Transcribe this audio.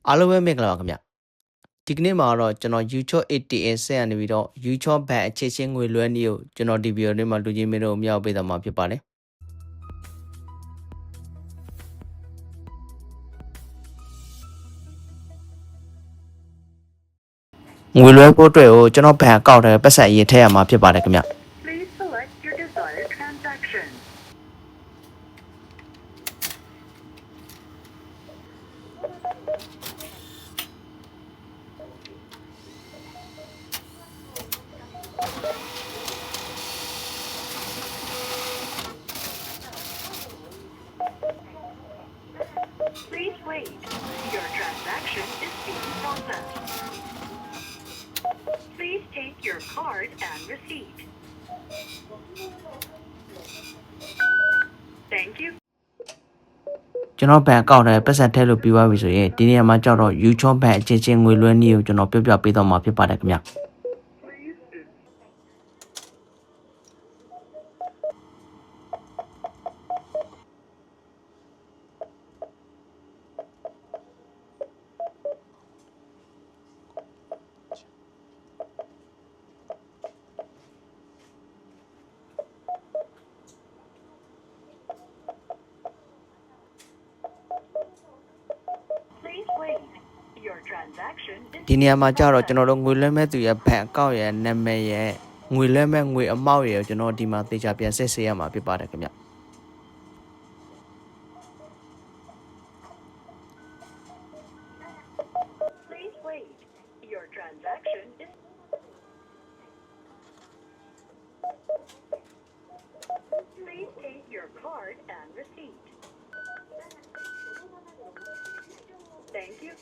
အားလုံးပဲမင်္ဂလာပါခင်ဗျဒီကနေ့မှာတော့ကျွန်တော် ゆうちょATM ဆက်ရနေပြီးတော့ ゆうちょBank အခြေချင်းငွေလွှဲနည်းကိုကျွန်တော်ဒီဗီဒီယိုလေးမှာလူချင်းမင်းတို့မြောက်ပေးသွားမှာဖြစ်ပါတယ်ငွေလွှဲဖို့အတွက်ကိုကျွန်တော် Bank account ထဲပတ်စံအရင်ထည့်ရမှာဖြစ်ပါတယ်ခင်ဗျ Please select your desired transaction. Please wait. Your transaction is being processed. Please take your card and receipt. Thank you. ကျွန်တော် Bank account ထဲပတ်စံထည့်လို့ပြီးသွားပြီဆိုရင်ဒီနေရာမှာကြောက်တော့ ゆうちょBank အခြေချင်းငွေလွှဲနည်းကိုကျွန်တော်ပြပေးသွားမှာဖြစ်ပါတယ်ခင်ဗျ Please wait. Your transaction is ဒီနေရာမှာကြောက်တော့ကျွန်တော်တို့ငွေလွှဲမဲ့သူရဲ့ Bank account ရဲ့နာမည်ရဲ့ငွေလွှဲမဲ့ငွေအမောက်ရဲ့ကျွန်တော်ဒီမှာသေချာပြန်စစ်ဆေးရမှာဖြစ်ပါတယ်ခင်ဗျ Please wait. Your transaction is Please take your card and receipt. Thank you.